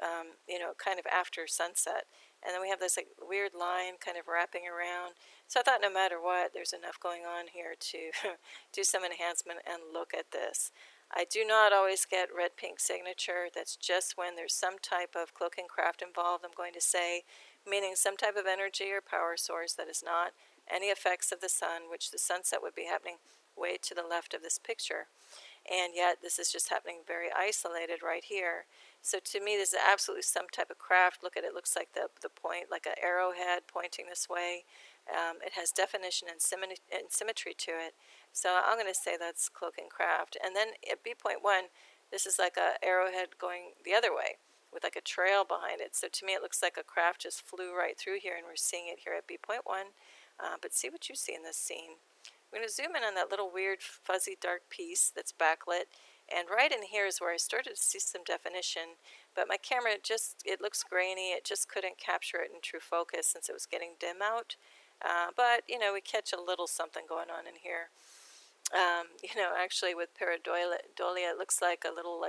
kind of after sunset. And then we have this like weird line kind of wrapping around. So I thought no matter what, there's enough going on here to do some enhancement and look at this. I do not always get red-pink signature. That's just when there's some type of cloaking craft involved, I'm going to say, meaning some type of energy or power source that is not any effects of the sun, which the sunset would be happening way to the left of this picture. and yet this is just happening very isolated right here. So to me, this is absolutely some type of craft. Look at it, looks like the point, like an arrowhead pointing this way. It has definition and symmetry to it. So I'm going to say that's cloak and craft. And then at B.1, this is like a arrowhead going the other way with like a trail behind it. So to me, it looks like a craft just flew right through here, and we're seeing it here at B.1. But see what you see in this scene. I'm going to zoom in on that little weird fuzzy dark piece that's backlit, and right in here is where I started to see some definition, but my camera it looks grainy. It just couldn't capture it in true focus since it was getting dim out. But we catch a little something going on in here. Actually with pareidolia, it looks like a little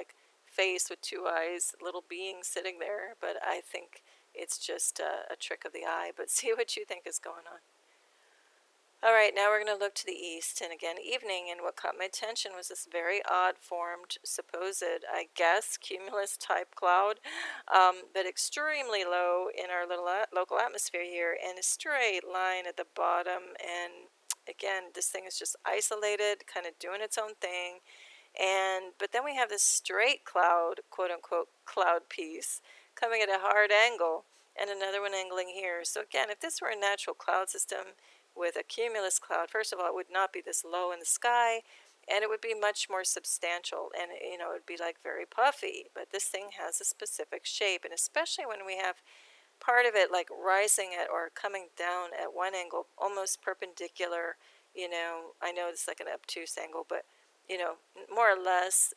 face with two eyes, little being sitting there, but I think it's just a trick of the eye. But see what you think is going on. All right, now we're going to look to the east, and again, evening, and what caught my attention was this very odd-formed, supposed, I guess, cumulus type cloud, but extremely low in our little local atmosphere here, and a straight line at the bottom, and again, this thing is just isolated, kind of doing its own thing, but then we have this straight cloud, quote-unquote, cloud piece, coming at a hard angle, and another one angling here. So again, if this were a natural cloud system with a cumulus cloud, first of all, it would not be this low in the sky, and it would be much more substantial, and it would be like very puffy. But this thing has a specific shape, and especially when we have part of it like rising at or coming down at one angle, almost perpendicular. I know it's like an obtuse angle, but more or less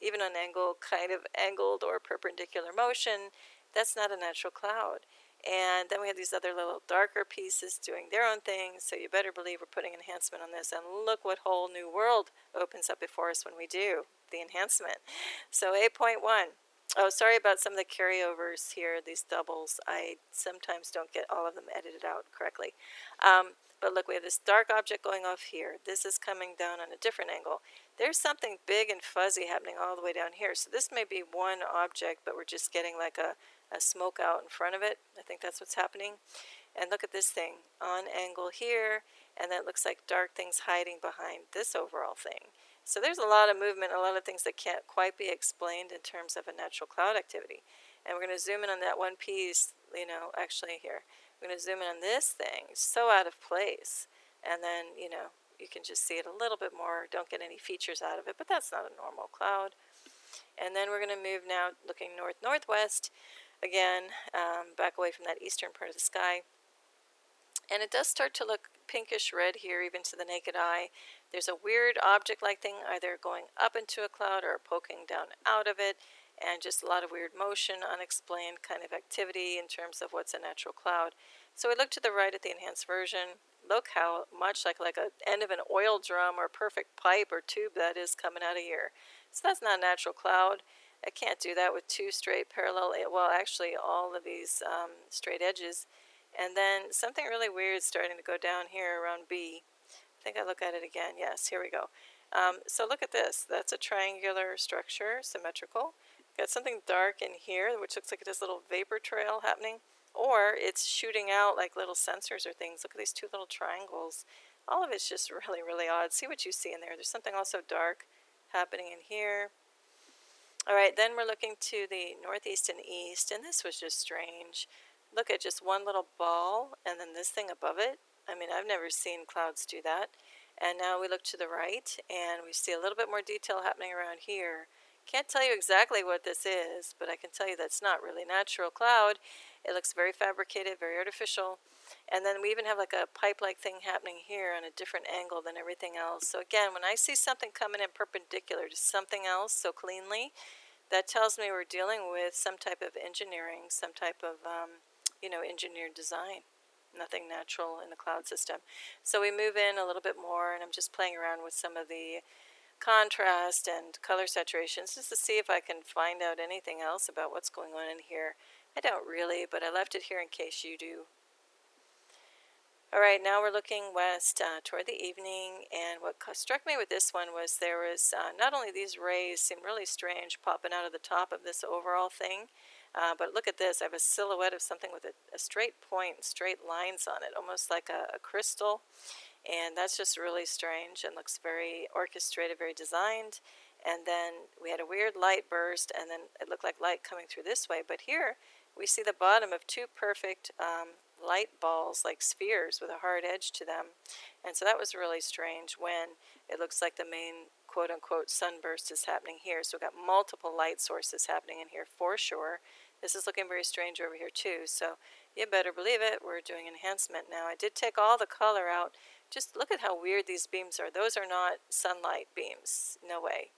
even an angle, kind of angled or perpendicular motion. That's not a natural cloud. And then we have these other little darker pieces doing their own thing, so you better believe we're putting enhancement on this, and look what whole new world opens up before us when we do the enhancement. So 8.1. Oh, sorry about some of the carryovers here, these doubles. I sometimes don't get all of them edited out correctly. But look, we have this dark object going off here. This is coming down on a different angle. There's something big and fuzzy happening all the way down here. So this may be one object, but we're just getting like a smoke out in front of it. I think that's what's happening. And look at this thing on angle here, and that looks like dark things hiding behind this overall thing. So there's a lot of movement, a lot of things that can't quite be explained in terms of a natural cloud activity. And we're going to zoom in on that one piece, actually here. We're going to zoom in on this thing, so out of place. And then, you can just see it a little bit more. Don't get any features out of it, but that's not a normal cloud. And then we're going to move now looking north-northwest. Again, back away from that eastern part of the sky. And it does start to look pinkish red here, even to the naked eye. There's a weird object-like thing either going up into a cloud or poking down out of it, and just a lot of weird motion, unexplained kind of activity in terms of what's a natural cloud. So we look to the right at the enhanced version. Look how much like an end of an oil drum or perfect pipe or tube that is coming out of here. So that's not a natural cloud. I can't do that with two straight parallel, well, actually all of these straight edges. And then something really weird starting to go down here around B. I think I look at it again. Yes, here we go. So look at this. That's a triangular structure, symmetrical. Got something dark in here, which looks like it has a little vapor trail happening. Or it's shooting out like little sensors or things. Look at these two little triangles. All of it's just really, really odd. See what you see in there. There's something also dark happening in here. All right, then we're looking to the northeast and east, and this was just strange. Look at just one little ball, and then this thing above it. I mean, I've never seen clouds do that. And now we look to the right, and we see a little bit more detail happening around here. Can't tell you exactly what this is, but I can tell you that's not really natural cloud. It looks very fabricated, very artificial. And then we even have like a pipe-like thing happening here on a different angle than everything else. So again, when I see something coming in perpendicular to something else so cleanly, that tells me we're dealing with some type of engineering, some type of, engineered design. Nothing natural in the cloud system. So we move in a little bit more, and I'm just playing around with some of the contrast and color saturations just to see if I can find out anything else about what's going on in here. I don't really, but I left it here in case you do. All right, now we're looking west toward the evening, and what struck me with this one was there was not only these rays seem really strange popping out of the top of this overall thing, but look at this. I have a silhouette of something with a straight point, straight lines on it, almost like a crystal. And that's just really strange and looks very orchestrated, very designed. And then we had a weird light burst, and then it looked like light coming through this way. But here we see the bottom of two perfect light balls, like spheres with a hard edge to them. And so that was really strange when it looks like the main quote-unquote sunburst is happening here. So we've got multiple light sources happening in here for sure. This is looking very strange over here too. So you better believe it, we're doing enhancement now. I did take all the color out. Just look at how weird these beams are. Those are not sunlight beams. No way.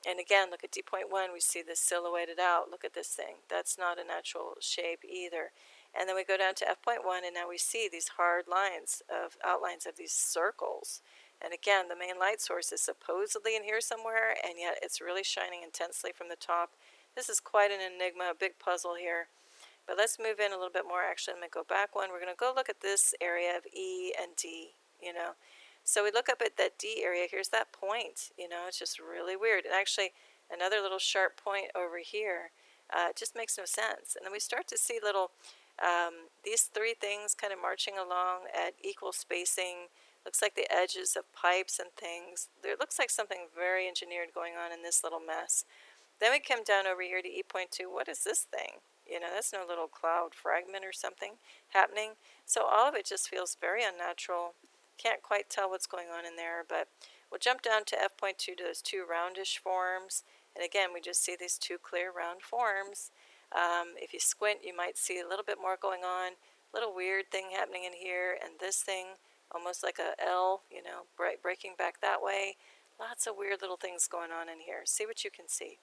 And again, look at D.1. We see this silhouetted out. Look at this thing. That's not a natural shape either. And then we go down to F.1, and now we see these hard lines of outlines of these circles. And again, the main light source is supposedly in here somewhere, and yet it's really shining intensely from the top. This is quite an enigma, a big puzzle here. But let's move in a little bit more. Actually, I'm going to go back one. We're going to go look at this area of E and D, you know. So we look up at that D area. Here's that point, you know. It's just really weird. And actually, another little sharp point over here just makes no sense. And then we start to see little, these three things kind of marching along at equal spacing. Looks like the edges of pipes and things. There looks like something very engineered going on in this little mess. Then we come down over here to E.2. What is this thing? You know, that's no little cloud fragment or something happening. So all of it just feels very unnatural. Can't quite tell what's going on in there, but we'll jump down to F.2 to those two roundish forms. And again, we just see these two clear round forms. If you squint, you might see a little bit more going on. Little weird thing happening in here, and this thing, almost like a L, you know, breaking back that way. Lots of weird little things going on in here. See what you can see.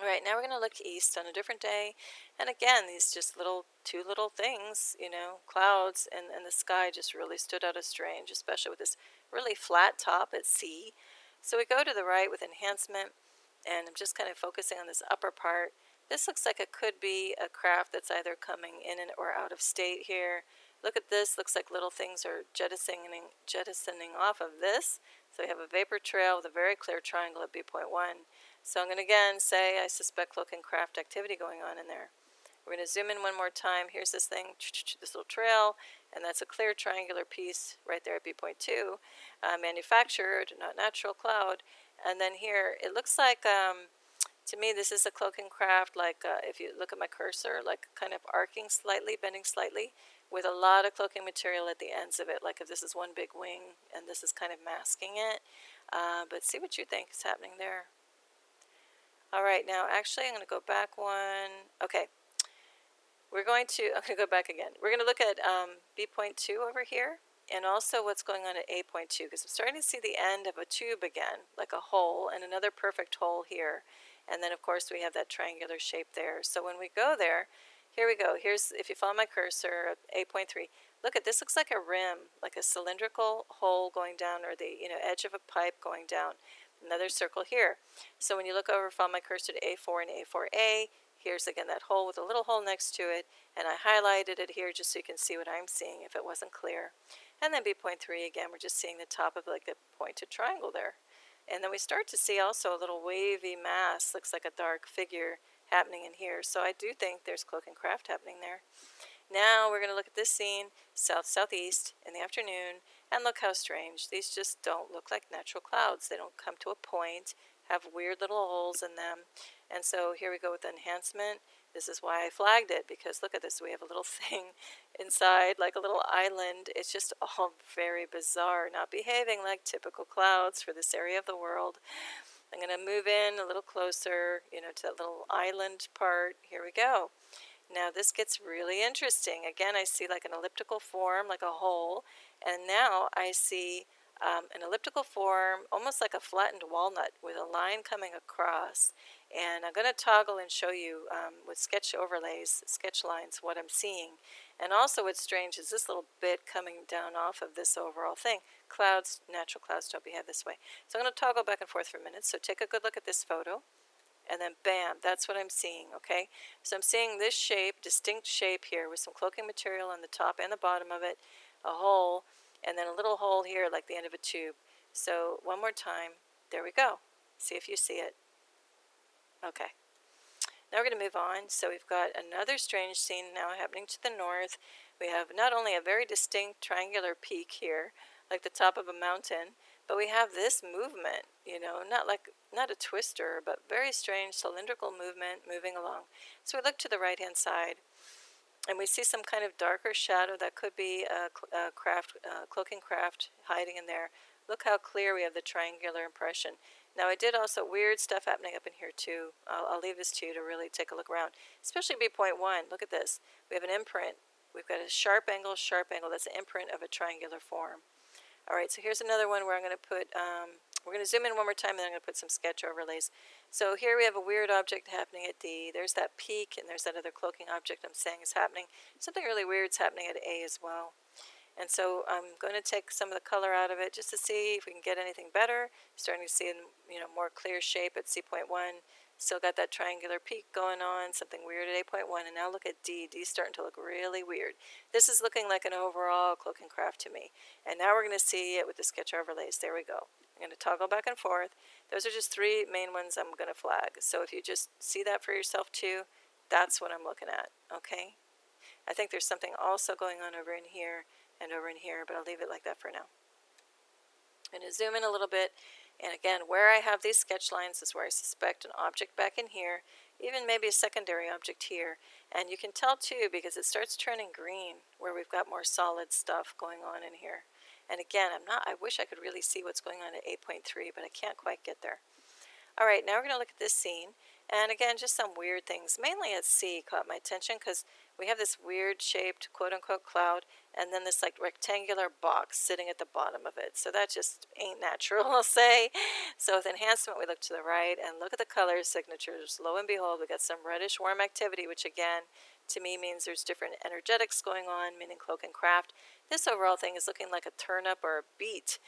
All right, now we're going to look east on a different day. And again, these just two little things, you know, clouds in the sky just really stood out as strange, especially with this really flat top at sea. So we go to the right with enhancement, and I'm just kind of focusing on this upper part. This looks like it could be a craft that's either coming in or out of state here. Look at this. Looks like little things are jettisoning off of this. So we have a vapor trail with a very clear triangle at B.1. So I'm going to again say I suspect cloaking craft activity going on in there. We're going to zoom in one more time. Here's this thing, this little trail, and that's a clear triangular piece right there at B.2. Manufactured, not natural cloud. And then here, it looks like, to me, this is a cloaking craft, like if you look at my cursor, like kind of arcing slightly, bending slightly, with a lot of cloaking material at the ends of it, like if this is one big wing, and this is kind of masking it. But see what you think is happening there. All right, now actually I'm going to go back one. Okay, I'm going to go back again. We're going to look at B.2 over here, and also what's going on at A.2, because I'm starting to see the end of a tube again, like a hole, and another perfect hole here. And then of course we have that triangular shape there. So when we go there, here we go. Here's, if you follow my cursor, A.3, look at this. Looks like a rim, like a cylindrical hole going down, or the edge of a pipe going down. Another circle here. So when you look over, follow my cursor to A4 and A4A, here's again that hole with a little hole next to it, and I highlighted it here just so you can see what I'm seeing if it wasn't clear. And then B.3 again, we're just seeing the top of like a pointed triangle there. And then we start to see also a little wavy mass, looks like a dark figure happening in here. So I do think there's cloaking craft happening there. Now we're going to look at this scene, south-southeast in the afternoon, and look how strange. These just don't look like natural clouds. They don't come to a point, have weird little holes in them. And so here we go with enhancement. This is why I flagged it, because look at this. We have a little thing inside, like a little island. It's just all very bizarre, not behaving like typical clouds for this area of the world. I'm going to move in a little closer, to that little island part. Here we go. Now this gets really interesting. Again, I see like an elliptical form, like a hole, and now I see an elliptical form, almost like a flattened walnut with a line coming across. And I'm going to toggle and show you with sketch overlays, sketch lines, what I'm seeing. And also what's strange is this little bit coming down off of this overall thing. Clouds, natural clouds don't behave this way. So I'm going to toggle back and forth for a minute. So take a good look at this photo. And then bam, that's what I'm seeing, okay? So I'm seeing this shape, distinct shape here with some cloaking material on the top and the bottom of it, a hole, and then a little hole here like the end of a tube. So one more time, there we go. See if you see it. Okay. Now we're going to move on. So we've got another strange scene now happening to the north. We have not only a very distinct triangular peak here, like the top of a mountain, but we have this movement, not a twister, but very strange cylindrical movement moving along. So we look to the right-hand side, and we see some kind of darker shadow that could be a cloaking craft hiding in there. Look how clear we have the triangular impression. Now, I did also weird stuff happening up in here too. I'll leave this to you to really take a look around, especially B.1. Look at this. We have an imprint. We've got a sharp angle. That's an imprint of a triangular form. All right, so here's another one where I'm going to put, we're going to zoom in one more time, and then I'm going to put some sketch overlays. So here we have a weird object happening at D. There's that peak, and there's that other cloaking object I'm saying is happening. Something really weird's happening at A as well. And so I'm going to take some of the color out of it just to see if we can get anything better. Starting to see more clear shape at C.1. Still got that triangular peak going on, something weird at A.1. And now look at D. D's starting to look really weird. This is looking like an overall cloaking craft to me. And now we're going to see it with the sketch overlays. There we go. I'm going to toggle back and forth. Those are just three main ones I'm going to flag. So if you just see that for yourself too, that's what I'm looking at, okay? I think there's something also going on over in here and over in here, but I'll leave it like that for now. I'm going to zoom in a little bit, and again, where I have these sketch lines is where I suspect an object back in here, even maybe a secondary object here. And you can tell too because it starts turning green where we've got more solid stuff going on in here. And again, I wish I could really see what's going on at 8.3, but I can't quite get there. All right, now we're going to look at this scene. And again, just some weird things. Mainly at C caught my attention because we have this weird shaped quote-unquote cloud and then this like rectangular box sitting at the bottom of it. So that just ain't natural, I'll say. So with enhancement, we look to the right and look at the color signatures. Lo and behold, we got some reddish warm activity, which again, to me means there's different energetics going on, meaning cloak and craft. This overall thing is looking like a turnip or a beet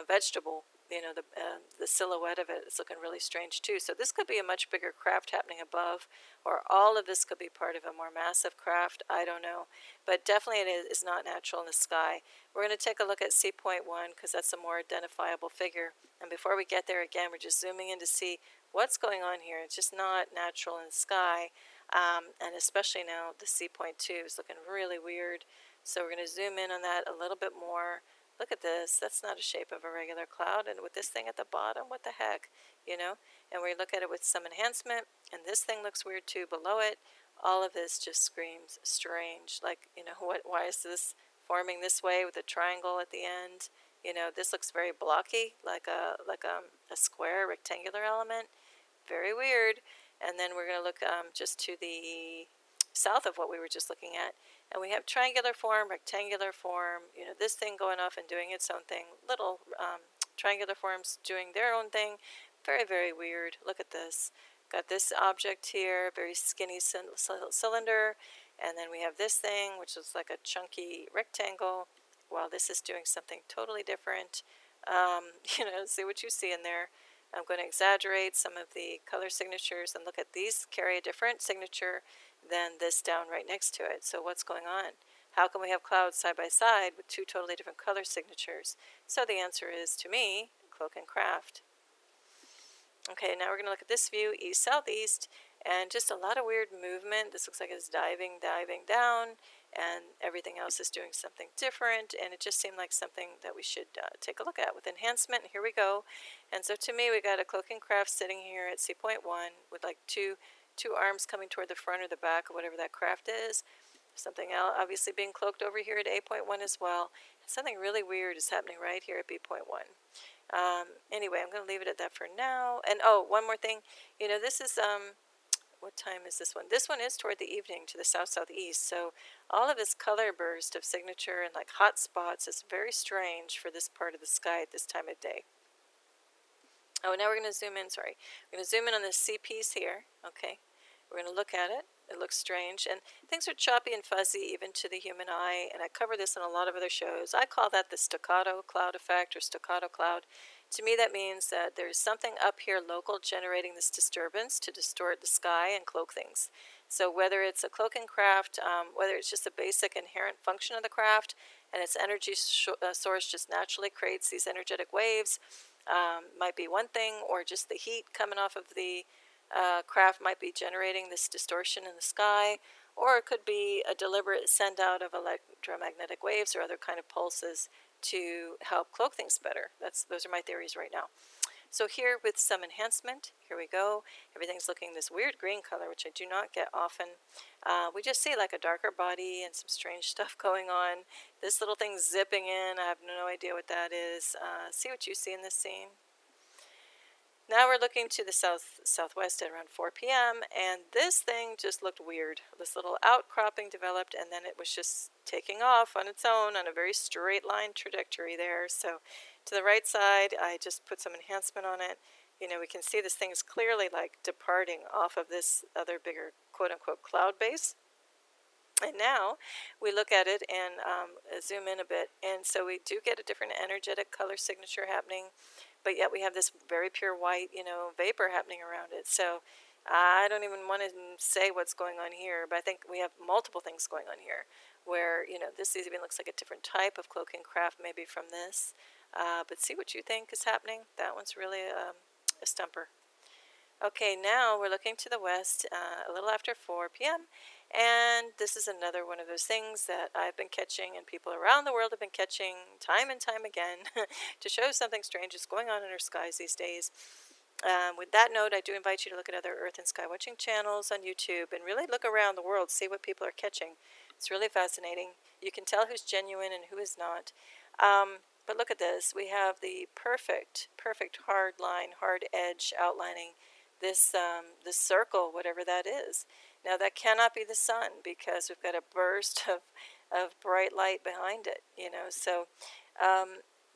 vegetable. The silhouette of it is looking really strange too. So this could be a much bigger craft happening above, or all of this could be part of a more massive craft. I don't know. But definitely it is not natural in the sky. We're going to take a look at C.1 because that's a more identifiable figure. And before we get there, again, we're just zooming in to see what's going on here. It's just not natural in the sky. And especially now the C.2 is looking really weird. So we're going to zoom in on that a little bit more. Look at this. That's not a shape of a regular cloud. And with this thing at the bottom, what the heck, And we look at it with some enhancement, and this thing looks weird too below it. All of this just screams strange. Like, why is this forming this way with a triangle at the end? This looks very blocky, like a square rectangular element. Very weird. And then we're going to look just to the south of what we were just looking at. And we have triangular form, rectangular form, this thing going off and doing its own thing. Little triangular forms doing their own thing. Very, very weird. Look at this. Got this object here, very skinny cylinder. And then we have this thing, which is like a chunky rectangle, while this is doing something totally different. See what you see in there. I'm going to exaggerate some of the color signatures and look at these carry a different signature than this down right next to it. So what's going on? How can we have clouds side by side with two totally different color signatures? So the answer is, to me, cloak and craft. Okay, now we're going to look at this view, east-southeast, and just a lot of weird movement. This looks like it's diving down, and everything else is doing something different, and it just seemed like something that we should take a look at with enhancement. And here we go. And so to me, we got a cloak and craft sitting here at C.1 with like two arms coming toward the front or the back of whatever that craft is. Something else obviously being cloaked over here at A.1 as well. Something really weird is happening right here at B.1. Anyway, I'm going to leave it at that for now. And oh, one more thing. This is, what time is this one? This one is toward the evening to the south-southeast. So all of this color burst of signature and like hot spots is very strange for this part of the sky at this time of day. Oh, now we're going to zoom in, sorry. We're going to zoom in on this C piece here, okay? We're going to look at it. It looks strange, and things are choppy and fuzzy even to the human eye, and I cover this in a lot of other shows. I call that the staccato cloud effect or staccato cloud. To me, that means that there's something up here local generating this disturbance to distort the sky and cloak things. So whether it's a cloak and craft, whether it's just a basic inherent function of the craft, and its energy source just naturally creates these energetic waves, might be one thing, or just the heat coming off of the craft might be generating this distortion in the sky, or it could be a deliberate send out of electromagnetic waves or other kind of pulses to help cloak things better. Those are my theories right now. So here with some enhancement, here we go. Everything's looking this weird green color, which I do not get often. We just see like a darker body and some strange stuff going on. This little thing zipping in, I have no idea what that is. See what you see in this scene. Now we're looking to the southwest at around 4 p.m. and this thing just looked weird. This little outcropping developed and then it was just taking off on its own on a very straight line trajectory there. So to the right side, I just put some enhancement on it. You know, we can see this thing is clearly like departing off of this other bigger quote-unquote cloud base. And now we look at it and zoom in a bit. And so we do get a different energetic color signature happening. But yet we have this very pure white, you know, vapor happening around it. So I don't even want to say what's going on here, but I think we have multiple things going on here where, you know, this even looks like a different type of cloaking craft maybe from this. But see what you think is happening. That one's really a stumper. Okay, now we're looking to the west a little after 4 p.m. And this is another one of those things that I've been catching and people around the world have been catching time and time again to show something strange is going on in our skies these days. With that note, I do invite you to look at other Earth and Sky Watching channels on YouTube and really look around the world, see what people are catching. It's really fascinating. You can tell who's genuine and who is not. But look at this. We have the perfect hard line, hard edge outlining this circle, whatever that is. Now that cannot be the sun because we've got a burst of bright light behind it, you know. So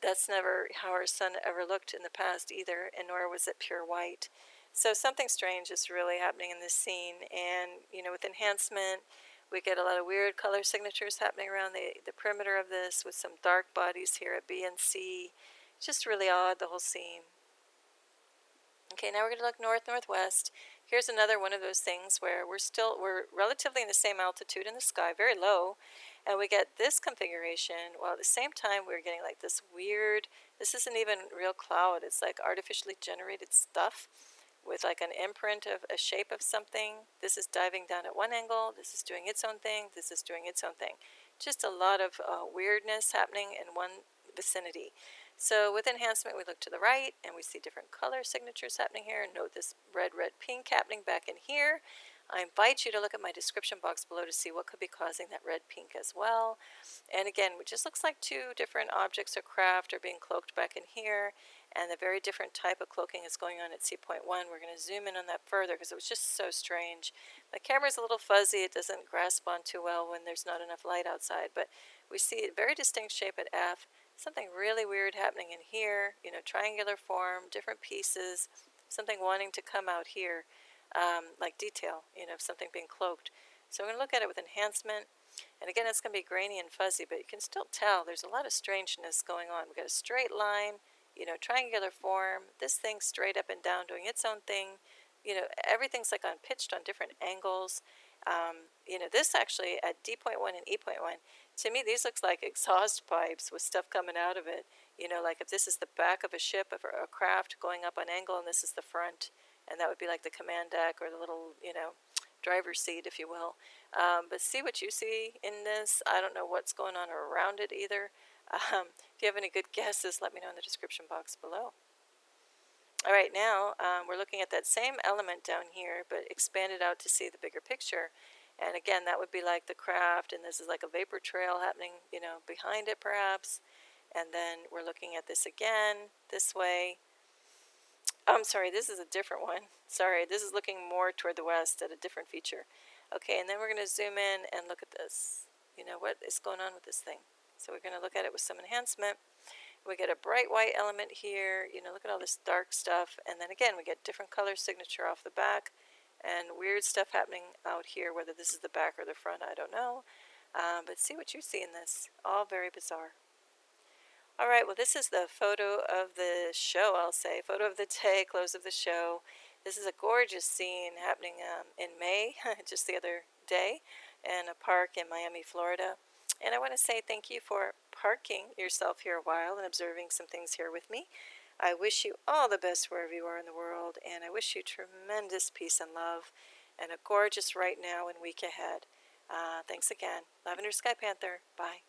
that's never how our sun ever looked in the past either, and nor was it pure white. So something strange is really happening in this scene, and you know, with enhancement, we get a lot of weird color signatures happening around the perimeter of this with some dark bodies here at B and C. Just really odd, the whole scene. Okay, now we're going to look northwest. Here's another one of those things where we're relatively in the same altitude in the sky, very low, and we get this configuration, while at the same time we're getting like this weird, this isn't even real cloud, it's like artificially generated stuff with like an imprint of a shape of something. This is diving down at one angle, this is doing its own thing, this is doing its own thing. Just a lot of weirdness happening in one vicinity. So with enhancement, we look to the right and we see different color signatures happening here. Note this red, pink happening back in here. I invite you to look at my description box below to see what could be causing that red, pink as well. And again, it just looks like two different objects or craft are being cloaked back in here. And the very different type of cloaking is going on at C.1. We're going to zoom in on that further because it was just so strange. My camera's a little fuzzy. It doesn't grasp on too well when there's not enough light outside. But we see a very distinct shape at F. Something really weird happening in here, you know, triangular form, different pieces, something wanting to come out here, like detail, you know, something being cloaked. So we're going to look at it with enhancement. And again, it's going to be grainy and fuzzy, but you can still tell there's a lot of strangeness going on. We've got a straight line, you know, triangular form, this thing straight up and down doing its own thing. You know, everything's like pitched on different angles. You know, this actually at D.1 and E.1, to me, these looks like exhaust pipes with stuff coming out of it. You know, like if this is the back of a ship or a craft going up on angle and this is the front, and that would be like the command deck or the little, you know, driver's seat, if you will. But see what you see in this. I don't know what's going on around it either. If you have any good guesses, let me know in the description box below. All right, now we're looking at that same element down here, but expanded out to see the bigger picture. And again, that would be like the craft, and this is like a vapor trail happening, you know, behind it perhaps. And then we're looking at this again, this way. I'm sorry, this is a different one. Sorry, this is looking more toward the west at a different feature. Okay, and then we're going to zoom in and look at this. You know, what is going on with this thing? So we're going to look at it with some enhancement. We get a bright white element here. You know, look at all this dark stuff. And then again, we get different color signature off the back. And weird stuff happening out here, whether this is the back or the front, I don't know. But see what you see in this. All very bizarre. All right, well, this is the photo of the show, I'll say. Photo of the day, close of the show. This is a gorgeous scene happening in May, just the other day, in a park in Miami, Florida. And I want to say thank you for parking yourself here a while and observing some things here with me. I wish you all the best wherever you are in the world, and I wish you tremendous peace and love, and a gorgeous right now and week ahead. Thanks again. Lavender Sky Panther. Bye.